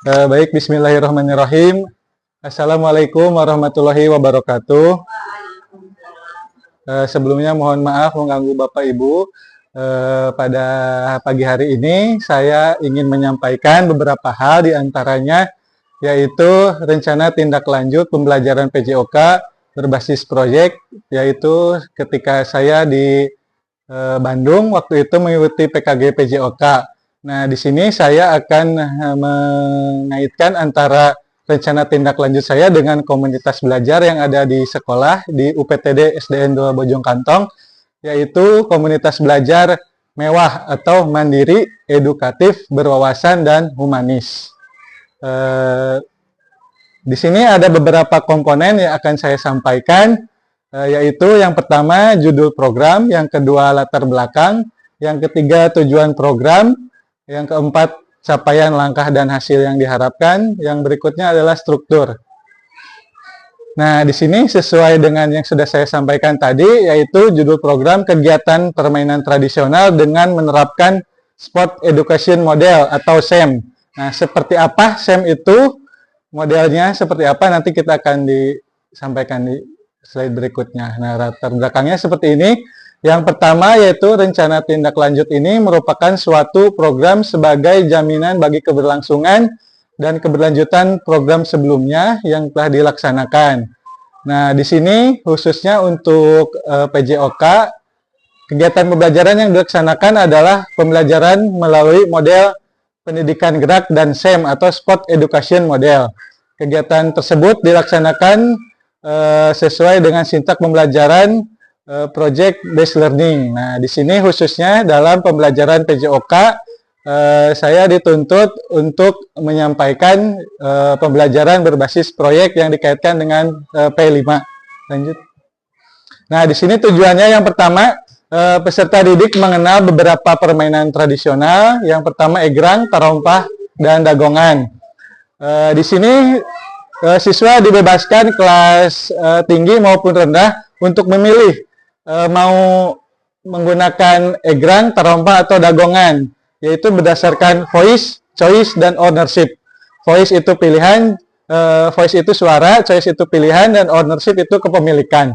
Baik, bismillahirrahmanirrahim. Assalamualaikum warahmatullahi wabarakatuh. Sebelumnya mohon maaf mengganggu Bapak Ibu. Pada pagi hari ini saya ingin menyampaikan beberapa hal, diantaranya yaitu rencana tindak lanjut pembelajaran PJOK berbasis proyek, yaitu ketika saya di Bandung waktu itu mengikuti PKG PJOK. Nah, di sini saya akan mengaitkan antara rencana tindak lanjut saya dengan komunitas belajar yang ada di sekolah di UPTD SDN 2 Bojongkantong, yaitu komunitas belajar mewah atau mandiri, edukatif, berwawasan, dan humanis. Di sini ada beberapa komponen yang akan saya sampaikan, yaitu yang pertama judul program, yang kedua latar belakang, yang ketiga tujuan program, yang keempat, capaian langkah dan hasil yang diharapkan. Yang berikutnya adalah struktur. Nah, di sini sesuai dengan yang sudah saya sampaikan tadi, yaitu judul program kegiatan permainan tradisional dengan menerapkan Sport Education Model atau SEM. Nah, seperti apa SEM itu? Modelnya seperti apa? Nanti kita akan disampaikan di slide berikutnya. Nah, latar belakangnya seperti ini. Yang pertama yaitu rencana tindak lanjut ini merupakan suatu program sebagai jaminan bagi keberlangsungan dan keberlanjutan program sebelumnya yang telah dilaksanakan. Nah, di sini khususnya untuk PJOK, kegiatan pembelajaran yang dilaksanakan adalah pembelajaran melalui model pendidikan gerak dan SEM atau Sport Education Model. Kegiatan tersebut dilaksanakan sesuai dengan sintak pembelajaran project based learning. Nah, di sini khususnya dalam pembelajaran PJOK saya dituntut untuk menyampaikan pembelajaran berbasis proyek yang dikaitkan dengan P5. Lanjut. Nah, di sini tujuannya yang pertama, peserta didik mengenal beberapa permainan tradisional. Yang pertama egrang, tarompah, dan dagongan. Di sini siswa dibebaskan kelas tinggi maupun rendah untuk memilih mau menggunakan egrang, tarompah, atau dagongan, yaitu berdasarkan voice, choice, dan ownership. Voice itu pilihan, voice itu suara, choice itu pilihan, dan ownership itu kepemilikan.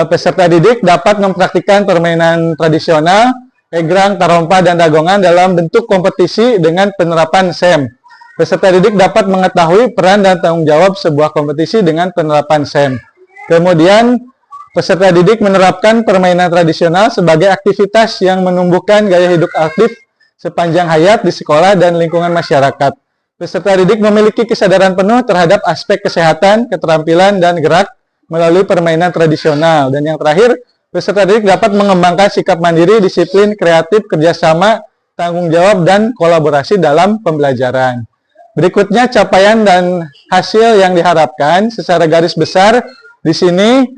Peserta didik dapat mempraktikkan permainan tradisional, egrang, tarompah, dan dagongan dalam bentuk kompetisi dengan penerapan SEM. Peserta didik dapat mengetahui peran dan tanggung jawab sebuah kompetisi dengan penerapan SEM. Kemudian, peserta didik menerapkan permainan tradisional sebagai aktivitas yang menumbuhkan gaya hidup aktif sepanjang hayat di sekolah dan lingkungan masyarakat. Peserta didik memiliki kesadaran penuh terhadap aspek kesehatan, keterampilan, dan gerak melalui permainan tradisional. Dan yang terakhir, peserta didik dapat mengembangkan sikap mandiri, disiplin, kreatif, kerjasama, tanggung jawab, dan kolaborasi dalam pembelajaran. Berikutnya capaian dan hasil yang diharapkan secara garis besar. Di sini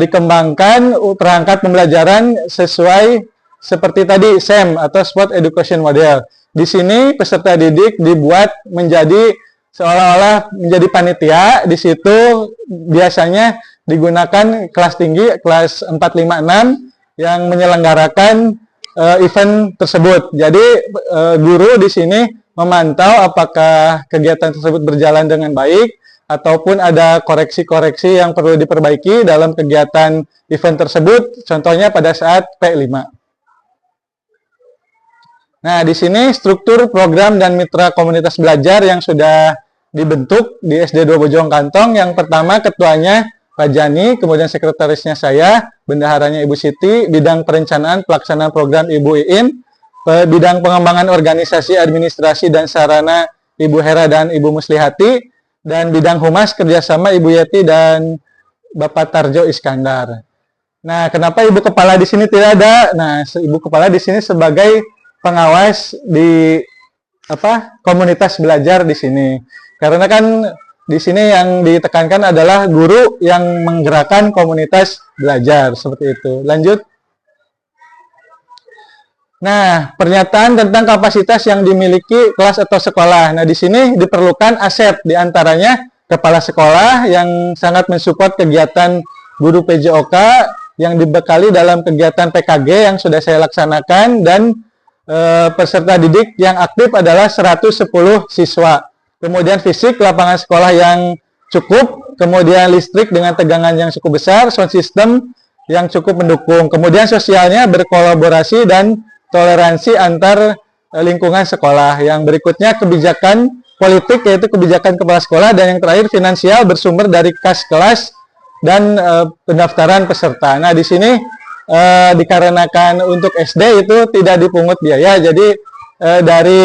dikembangkan perangkat pembelajaran sesuai seperti tadi SEM atau Sport Education Model. Di sini peserta didik dibuat menjadi seolah-olah menjadi panitia. Di situ biasanya digunakan kelas tinggi, kelas 4, 5, 6 yang menyelenggarakan event tersebut. Jadi guru di sini memantau apakah kegiatan tersebut berjalan dengan baik, ataupun ada koreksi-koreksi yang perlu diperbaiki dalam kegiatan event tersebut, contohnya pada saat P5. Nah, di sini struktur program dan mitra komunitas belajar yang sudah dibentuk di SD 2 Bojongkantong. Yang pertama, ketuanya Pak Jani, kemudian sekretarisnya saya, bendaharanya Ibu Siti, bidang perencanaan pelaksanaan program Ibu Iin, bidang pengembangan organisasi, administrasi, dan sarana Ibu Hera dan Ibu Muslihati, dan bidang humas kerjasama Ibu Yeti dan Bapak Tarjo Iskandar. Nah, kenapa Ibu Kepala di sini tidak ada? Nah, Ibu Kepala di sini sebagai pengawas di komunitas belajar di sini. Karena kan di sini yang ditekankan adalah guru yang menggerakkan komunitas belajar seperti itu. Lanjut. Nah, pernyataan tentang kapasitas yang dimiliki kelas atau sekolah. Nah, di sini diperlukan aset, diantaranya kepala sekolah yang sangat mensupport kegiatan guru PJOK yang dibekali dalam kegiatan PKG yang sudah saya laksanakan, dan peserta didik yang aktif adalah 110 siswa. Kemudian fisik, lapangan sekolah yang cukup, kemudian listrik dengan tegangan yang cukup besar, sound system yang cukup mendukung. Kemudian sosialnya berkolaborasi dan toleransi antar lingkungan sekolah. Yang berikutnya kebijakan politik, yaitu kebijakan kepala sekolah, dan yang terakhir finansial bersumber dari kas kelas dan pendaftaran peserta. Nah, di sini dikarenakan untuk SD itu tidak dipungut biaya, jadi dari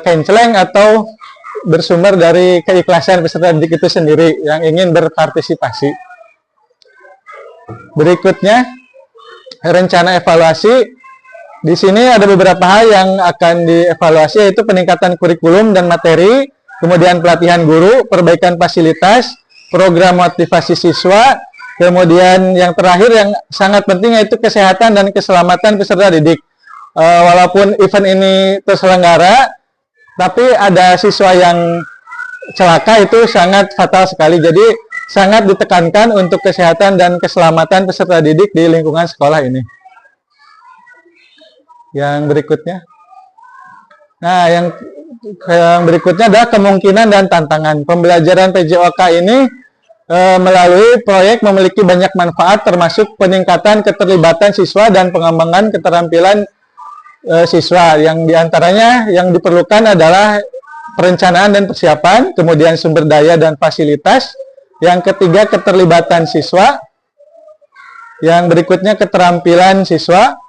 kenceleng atau bersumber dari keikhlasan peserta didik itu sendiri yang ingin berpartisipasi. Berikutnya, rencana evaluasi. Di sini ada beberapa hal yang akan dievaluasi, yaitu peningkatan kurikulum dan materi, kemudian pelatihan guru, perbaikan fasilitas, program motivasi siswa, kemudian yang terakhir yang sangat penting yaitu kesehatan dan keselamatan peserta didik. Walaupun event ini terselenggara, tapi ada siswa yang celaka, itu sangat fatal sekali. Jadi sangat ditekankan untuk kesehatan dan keselamatan peserta didik di lingkungan sekolah ini. Yang berikutnya. Nah, yang berikutnya adalah kemungkinan dan tantangan. Pembelajaran PJOK ini melalui proyek memiliki banyak manfaat, termasuk peningkatan keterlibatan siswa dan pengembangan keterampilan siswa. Yang diantaranya yang diperlukan adalah perencanaan dan persiapan, kemudian sumber daya dan fasilitas. Yang ketiga, keterlibatan siswa. Yang berikutnya, keterampilan siswa.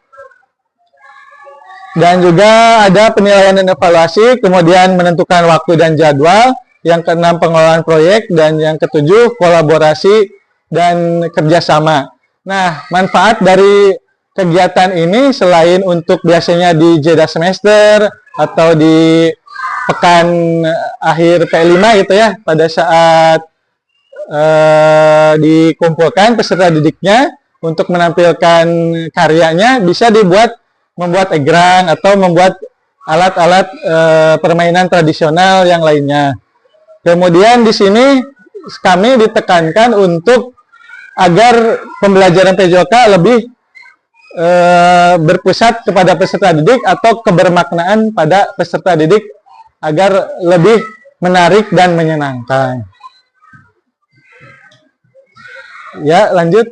Dan juga ada penilaian dan evaluasi, kemudian menentukan waktu dan jadwal. Yang keenam, pengelolaan proyek. Dan yang ketujuh, kolaborasi dan kerjasama. Nah, manfaat dari kegiatan ini selain untuk biasanya di jeda semester atau di pekan akhir P5 gitu ya, pada saat dikumpulkan peserta didiknya untuk menampilkan karyanya, bisa membuat egrang atau membuat alat-alat permainan tradisional yang lainnya. Kemudian di sini kami ditekankan untuk agar pembelajaran PJOK lebih berpusat kepada peserta didik atau kebermaknaan pada peserta didik agar lebih menarik dan menyenangkan. Ya, lanjut.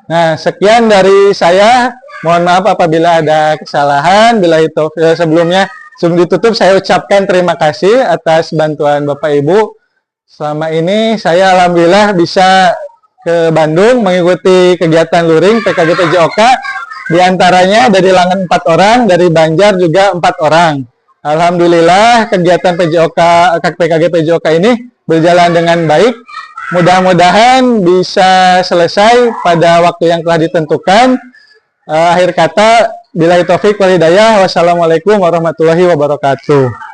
Nah, sekian dari saya. Mohon maaf apabila ada kesalahan. Bila itu sebelum ditutup, saya ucapkan terima kasih atas bantuan Bapak Ibu. Selama ini saya alhamdulillah bisa ke Bandung mengikuti kegiatan luring PKG PJOK. Di antaranya dari Langen 4 orang, dari Banjar juga 4 orang. Alhamdulillah kegiatan PKG PJOK ini berjalan dengan baik. Mudah-mudahan bisa selesai pada waktu yang telah ditentukan. Akhir kata, billahi taufik wal hidayah. Wassalamualaikum warahmatullahi wabarakatuh.